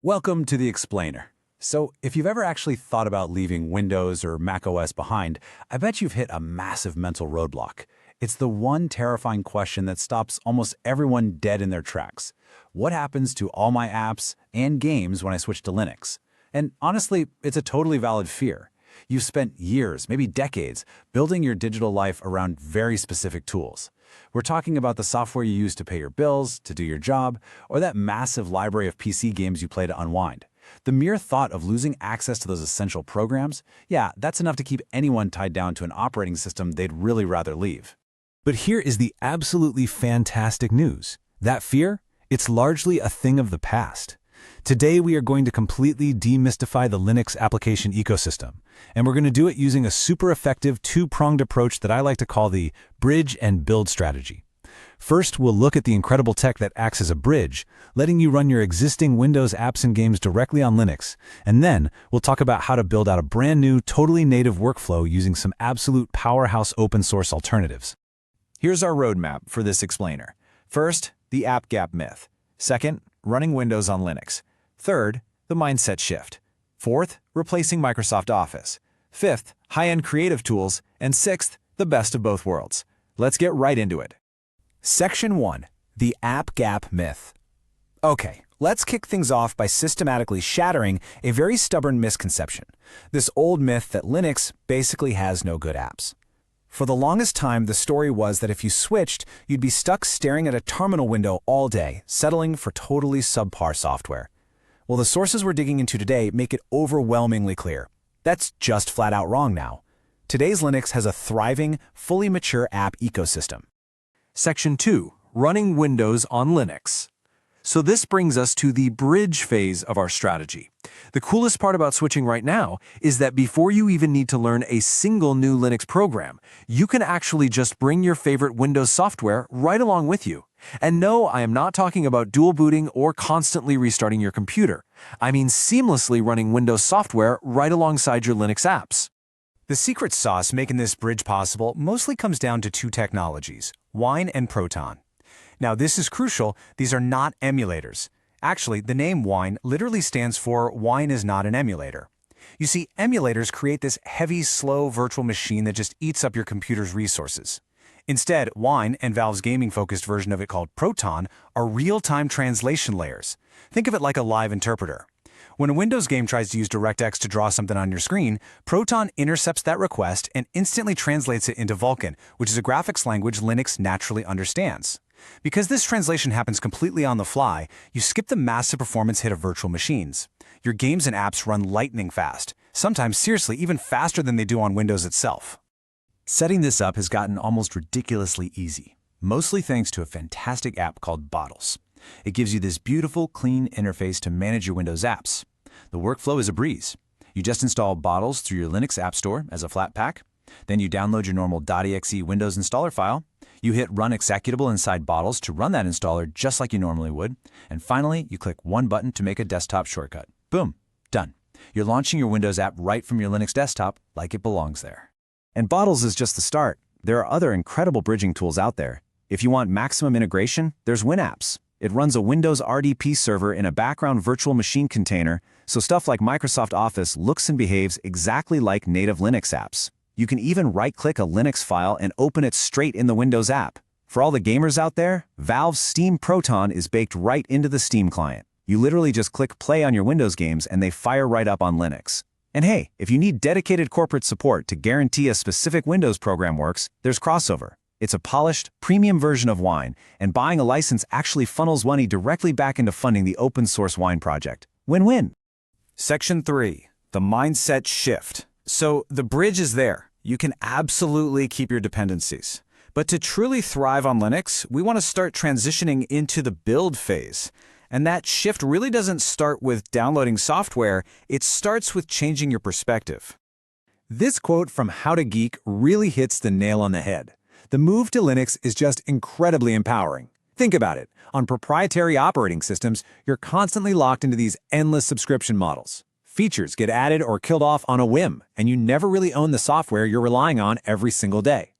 Welcome to The Explainer. So, if you've ever actually thought about leaving Windows or macOS behind, I bet you've hit a massive mental roadblock. It's the one terrifying question that stops almost everyone dead in their tracks. What happens to all my apps and games when I switch to Linux? And honestly, it's a totally valid fear. You've spent years, maybe decades, building your digital life around very specific tools. We're talking about the software you use to pay your bills, to do your job, or that massive library of PC games you play to unwind. The mere thought of losing access to those essential programs, yeah, that's enough to keep anyone tied down to an operating system they'd really rather leave. But here is the absolutely fantastic news. That fear, it's largely a thing of the past. Today we are going to completely demystify the Linux application ecosystem, and we're going to do it using a super effective two-pronged approach that I like to call the bridge and build strategy. First, we'll look at the incredible tech that acts as a bridge, letting you run your existing Windows apps and games directly on Linux, and then we'll talk about how to build out a brand new, totally native workflow using some absolute powerhouse open source alternatives. Here's our roadmap for this explainer. First, the app gap myth. Second, running Windows on Linux. Third, the mindset shift. Fourth, replacing Microsoft Office. Fifth, high-end creative tools. And sixth, the best of both worlds. Let's get right into it. Section 1. The app gap myth. Okay, let's kick things off by systematically shattering a very stubborn misconception. This old myth that Linux basically has no good apps. For the longest time, the story was that if you switched, you'd be stuck staring at a terminal window all day, settling for totally subpar software. Well, the sources we're digging into today make it overwhelmingly clear. That's just flat out wrong now. Today's Linux has a thriving, fully mature app ecosystem. Section 2. Running Windows on Linux. So this brings us to the bridge phase of our strategy. The coolest part about switching right now is that before you even need to learn a single new Linux program, you can actually just bring your favorite Windows software right along with you. And no, I am not talking about dual booting or constantly restarting your computer. I mean seamlessly running Windows software right alongside your Linux apps. The secret sauce making this bridge possible mostly comes down to two technologies, Wine and Proton. Now, this is crucial. These are not emulators. Actually, the name Wine literally stands for Wine is not an emulator. You see, emulators create this heavy, slow virtual machine that just eats up your computer's resources. Instead, Wine and Valve's gaming-focused version of it called Proton are real-time translation layers. Think of it like a live interpreter. When a Windows game tries to use DirectX to draw something on your screen, Proton intercepts that request and instantly translates it into Vulkan, which is a graphics language Linux naturally understands. Because this translation happens completely on the fly, you skip the massive performance hit of virtual machines. Your games and apps run lightning fast, sometimes seriously even faster than they do on Windows itself. Setting this up has gotten almost ridiculously easy, mostly thanks to a fantastic app called Bottles. It gives you this beautiful, clean interface to manage your Windows apps. The workflow is a breeze. You just install Bottles through your Linux App Store as a flat pack. Then you download your normal .exe Windows installer file. You hit Run Executable inside Bottles to run that installer just like you normally would. And finally, you click one button to make a desktop shortcut. Boom, done. You're launching your Windows app right from your Linux desktop like it belongs there. And Bottles is just the start. There are other incredible bridging tools out there. If you want maximum integration, there's WinApps. It runs a Windows RDP server in a background virtual machine container, so stuff like Microsoft Office looks and behaves exactly like native Linux apps. You can even right-click a Linux file and open it straight in the Windows app. For all the gamers out there, Valve's Steam Proton is baked right into the Steam client. You literally just click play on your Windows games and they fire right up on Linux. And hey, if you need dedicated corporate support to guarantee a specific Windows program works, there's Crossover. It's a polished, premium version of Wine, and buying a license actually funnels money directly back into funding the open source Wine project. Win-win. Section 3. The mindset shift. So the bridge is there. You can absolutely keep your dependencies. But to truly thrive on Linux, we want to start transitioning into the build phase. And that shift really doesn't start with downloading software, it starts with changing your perspective. This quote from How to Geek really hits the nail on the head. The move to Linux is just incredibly empowering. Think about it. On proprietary operating systems, you're constantly locked into these endless subscription models. Features get added or killed off on a whim, and you never really own the software you're relying on every single day.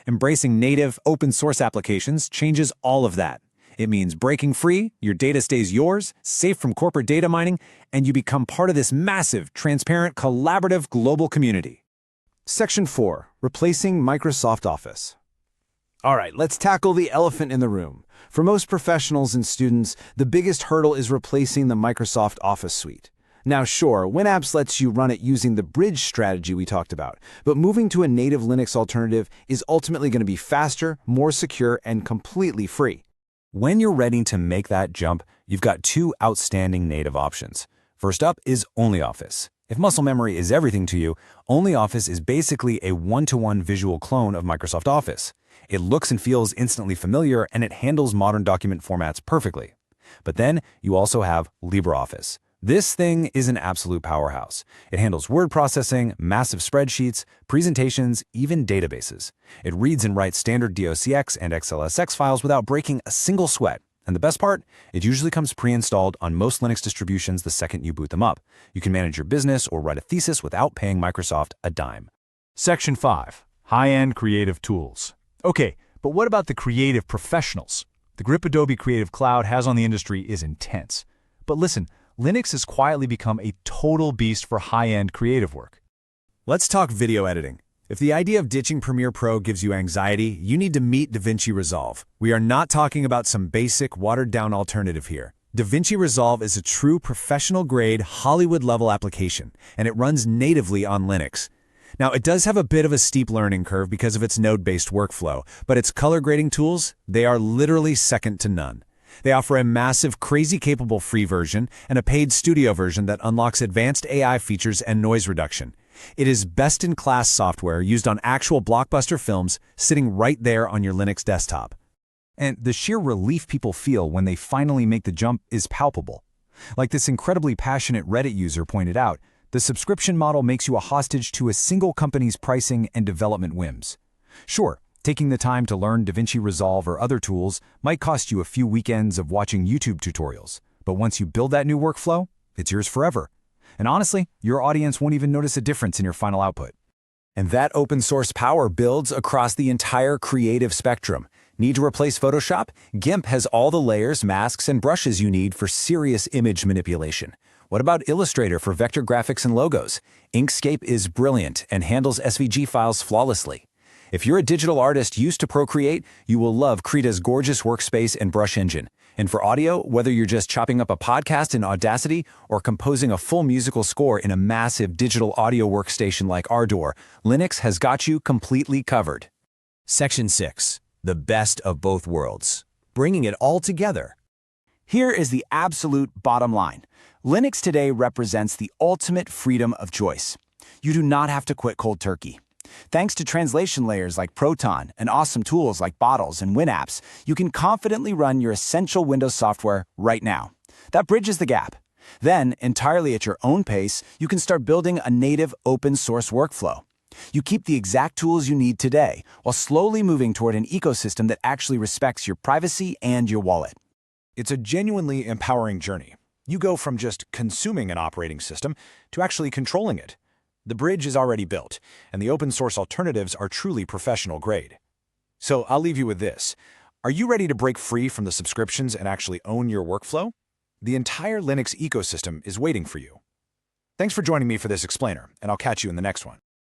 Embracing native, open-source applications changes all of that. It means breaking free, your data stays yours, safe from corporate data mining, and you become part of this massive, transparent, collaborative global community. Section 4. Replacing Microsoft Office. All right, let's tackle the elephant in the room. For most professionals and students, the biggest hurdle is replacing the Microsoft Office suite. Now sure, WinApps lets you run it using the bridge strategy we talked about, but moving to a native Linux alternative is ultimately going to be faster, more secure, and completely free. When you're ready to make that jump, you've got two outstanding native options. First up is OnlyOffice. If muscle memory is everything to you, OnlyOffice is basically a one-to-one visual clone of Microsoft Office. It looks and feels instantly familiar, and it handles modern document formats perfectly. But then you also have LibreOffice. This thing is an absolute powerhouse. It handles word processing, massive spreadsheets, presentations, even databases. It reads and writes standard DOCX and XLSX files without breaking a single sweat. And the best part? It usually comes pre-installed on most Linux distributions the second you boot them up. You can manage your business or write a thesis without paying Microsoft a dime. Section 5. High-end creative tools. Okay, but what about the creative professionals? The grip Adobe Creative Cloud has on the industry is intense. But listen, Linux has quietly become a total beast for high-end creative work. Let's talk video editing. If the idea of ditching Premiere Pro gives you anxiety, you need to meet DaVinci Resolve. We are not talking about some basic, watered-down alternative here. DaVinci Resolve is a true professional-grade, Hollywood-level application, and it runs natively on Linux. Now, it does have a bit of a steep learning curve because of its node-based workflow, but its color grading tools, they are literally second to none. They offer a massive, crazy-capable free version and a paid studio version that unlocks advanced AI features and noise reduction. It is best-in-class software used on actual blockbuster films sitting right there on your Linux desktop. And the sheer relief people feel when they finally make the jump is palpable. Like this incredibly passionate Reddit user pointed out, the subscription model makes you a hostage to a single company's pricing and development whims. Sure, taking the time to learn DaVinci Resolve or other tools might cost you a few weekends of watching YouTube tutorials, but once you build that new workflow, it's yours forever. And honestly, your audience won't even notice a difference in your final output. And that open source power builds across the entire creative spectrum. Need to replace Photoshop? GIMP has all the layers, masks, and brushes you need for serious image manipulation. What about Illustrator for vector graphics and logos? Inkscape is brilliant and handles SVG files flawlessly. If you're a digital artist used to Procreate, you will love Krita's gorgeous workspace and brush engine. And for audio, whether you're just chopping up a podcast in Audacity or composing a full musical score in a massive digital audio workstation like Ardour, Linux has got you completely covered. Section 6. The best of both worlds. Bringing it all together. Here is the absolute bottom line. Linux today represents the ultimate freedom of choice. You do not have to quit cold turkey. Thanks to translation layers like Proton and awesome tools like Bottles and WinApps, you can confidently run your essential Windows software right now. That bridges the gap. Then, entirely at your own pace, you can start building a native open-source workflow. You keep the exact tools you need today, while slowly moving toward an ecosystem that actually respects your privacy and your wallet. It's a genuinely empowering journey. You go from just consuming an operating system to actually controlling it. The bridge is already built, and the open-source alternatives are truly professional grade. So I'll leave you with this. Are you ready to break free from the subscriptions and actually own your workflow? The entire Linux ecosystem is waiting for you. Thanks for joining me for this explainer, and I'll catch you in the next one.